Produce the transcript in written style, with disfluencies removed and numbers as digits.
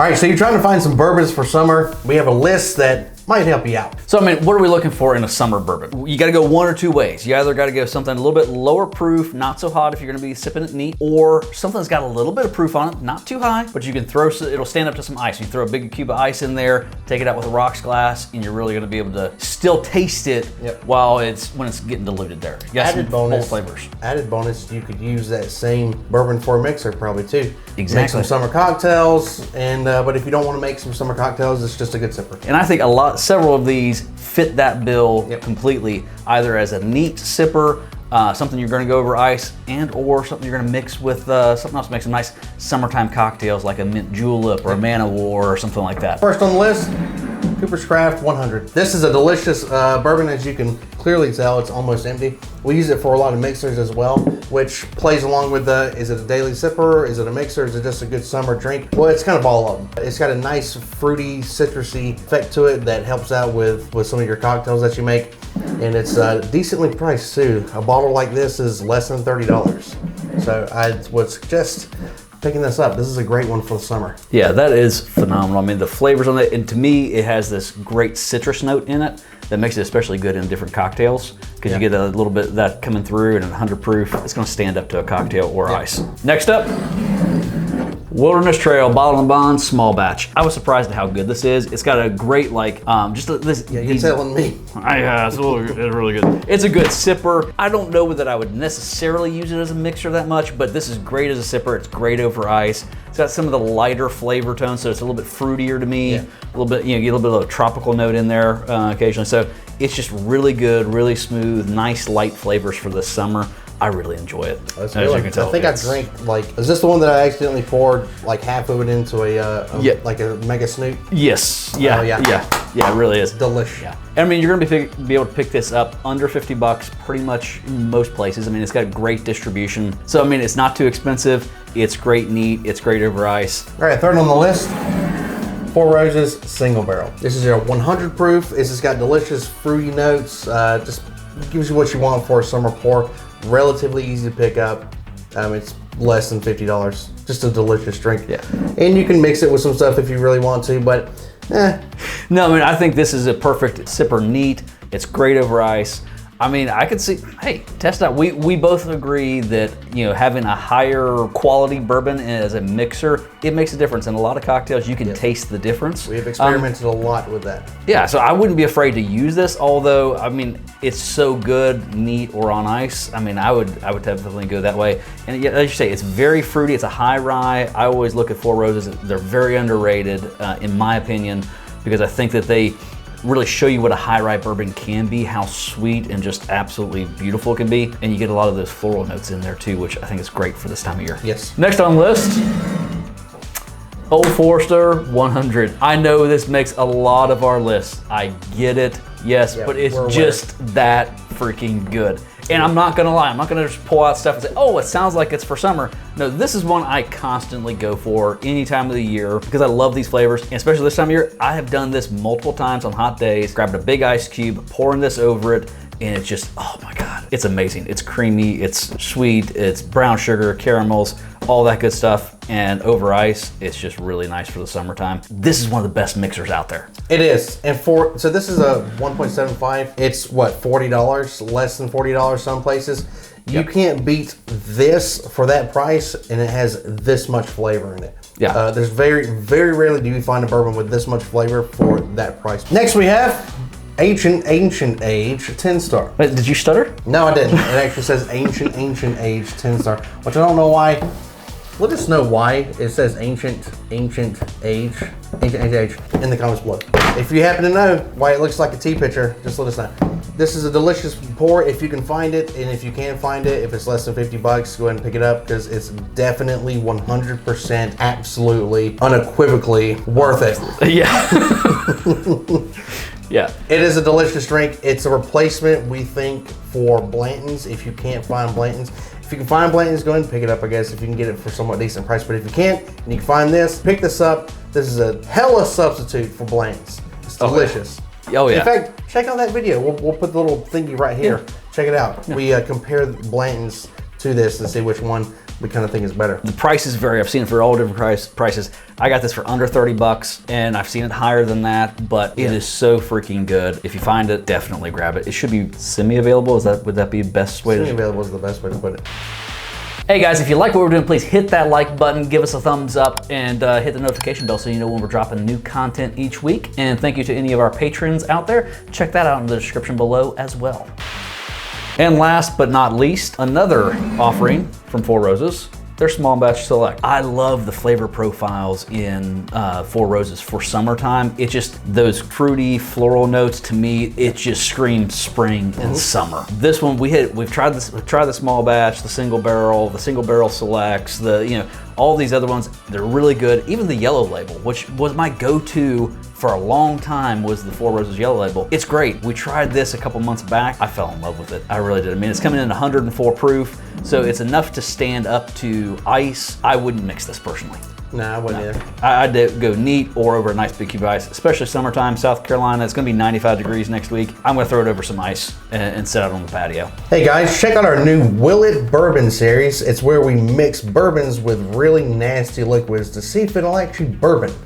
All right, so you're trying to find some bourbons for summer. We have a list that might help you out. So, I mean, what are we looking for in a summer bourbon? You gotta go one or two ways. You either gotta go something a little bit lower proof, not so hot if you're gonna be sipping it neat, or something that's got a little bit of proof on it, not too high, but you can throw, it'll stand up to some ice. You throw a big cube of ice in there, take it out with a rocks glass, and you're really gonna be able to still taste it while when it's getting diluted there. You got added some bonus, full flavors. Added bonus, you could use that same bourbon for a mixer probably too. Exactly. Make some summer cocktails, and but if you don't want to make some summer cocktails, it's just a good sipper. And I think several of these fit that bill completely, either as a neat sipper, something you're going to go over ice, and or something you're going to mix with something else to make some nice summertime cocktails like a mint julep or a man of war or something like that. First on the list, Cooper's Craft 100. This is a delicious bourbon. As you can clearly tell, it's almost empty. We use it for a lot of mixers as well, which plays along with is it a daily sipper? Is it a mixer? Is it just a good summer drink? Well, it's kind of all of them. It's got a nice fruity, citrusy effect to it that helps out with some of your cocktails that you make. And it's decently priced too. A bottle like this is less than $30. So I would suggest picking this up. This is a great one for the summer. Yeah, that is phenomenal. I mean, the flavors on it, and to me, it has this great citrus note in it that makes it especially good in different cocktails, because you get a little bit of that coming through, and at 100 proof, it's gonna stand up to a cocktail or ice. Next up, Wilderness Trail Bottle and Bond Small Batch. I was surprised at how good this is. It's got a great this. Yeah, you're telling me. It's really good. It's a good sipper. I don't know that I would necessarily use it as a mixer that much, but this is great as a sipper. It's great over ice. It's got some of the lighter flavor tones, so it's a little bit fruitier to me. A little bit, you get a little bit of a tropical note in there occasionally. So it's just really good, really smooth, nice light flavors for the summer. I really enjoy it. As you can tell, I think I drank is this the one that I accidentally poured like half of it into like a mega snoot? Yes. Yeah. Yeah, it really is. Delicious. Yeah. I mean, you're gonna be able to pick this up under 50 bucks pretty much in most places. I mean, it's got great distribution. So, I mean, it's not too expensive. It's great neat. It's great over ice. All right, third on the list, Four Roses Single Barrel. This is a 100 proof. This has got delicious fruity notes. Just gives you what you want for a summer pour. Relatively easy to pick up. It's less than $50. Just a delicious drink. Yeah. And you can mix it with some stuff if you really want to, but No, I mean, I think this is a perfect sipper neat. It's great over ice. I mean, I could see, hey, test out. We both agree that, having a higher quality bourbon as a mixer, it makes a difference. In a lot of cocktails, you can taste the difference. We have experimented a lot with that. Yeah, so I wouldn't be afraid to use this, although, I mean, it's so good, neat, or on ice. I mean, I would definitely go that way. And as you say, it's very fruity. It's a high rye. I always look at Four Roses. They're very underrated, in my opinion, because I think that they really show you what a high rye bourbon can be, how sweet and just absolutely beautiful it can be. And you get a lot of those floral notes in there too, which I think is great for this time of year. Yes. Next on the list, Old Forester 100. I know this makes a lot of our lists. I get it, yes, but it's just that freaking good. And I'm not gonna lie, I'm not gonna just pull out stuff and say, oh, it sounds like it's for summer. No, this is one I constantly go for any time of the year because I love these flavors. And especially this time of year, I have done this multiple times on hot days, grabbed a big ice cube, pouring this over it, and it's just, oh my God, it's amazing. It's creamy, it's sweet, it's brown sugar, caramels, all that good stuff. And over ice, it's just really nice for the summertime. This is one of the best mixers out there. It is. And so this is a 1.75. It's what, $40, less than $40 some places. You can't beat this for that price, and it has this much flavor in it. Yeah. There's very, very rarely do you find a bourbon with this much flavor for that price. Next we have Ancient Age 10 Star. Wait, did you stutter? No, I didn't. It actually says Ancient Age 10 Star, which I don't know why. Let us know why it says Ancient Age in the comments below. If you happen to know why it looks like a tea pitcher, just let us know. This is a delicious pour if you can find it, and if you can't find it, if it's less than 50 bucks, go ahead and pick it up because it's definitely 100%, absolutely, unequivocally worth it. Yeah. Yeah. It is a delicious drink. It's a replacement, we think, for Blanton's if you can't find Blanton's. If you can find Blanton's, go ahead and pick it up, I guess, if you can get it for somewhat decent price. But if you can't, and you can find this, pick this up. This is a hella substitute for Blanton's. It's delicious. Oh, yeah. In fact, check out that video. We'll put the little thingy right here. Yeah. Check it out. Yeah. We compare Blanton's to this and see which one we kind of think is better. The prices vary. I've seen it for all different prices. I got this for under 30 bucks, and I've seen it higher than that, but it is so freaking good. If you find it, definitely grab it. It should be semi-available. Would that be the best way? Semi-available is the best way to put it. Hey guys, if you like what we're doing, please hit that like button, give us a thumbs up, and hit the notification bell so you know when we're dropping new content each week. And thank you to any of our patrons out there. Check that out in the description below as well. And last but not least, another offering from Four Roses. They're small batch select. I love the flavor profiles in Four Roses for summertime. It just, those fruity floral notes, to me, it just screams spring and summer. This one we've tried the small batch, the single barrel selects, all these other ones, they're really good. Even the yellow label, which was my go-to for a long time, was the Four Roses yellow label. It's great. We tried this a couple months back. I fell in love with it. I really did. I mean, it's coming in 104 proof, so it's enough to stand up to ice. I wouldn't mix this personally. Nah, I wouldn't either. I'd go neat or over a nice big cube of ice, especially summertime, South Carolina. It's gonna be 95 degrees next week. I'm gonna throw it over some ice and set it on the patio. Hey guys, check out our new Will It Bourbon series. It's where we mix bourbons with really nasty liquids to see if it'll actually bourbon.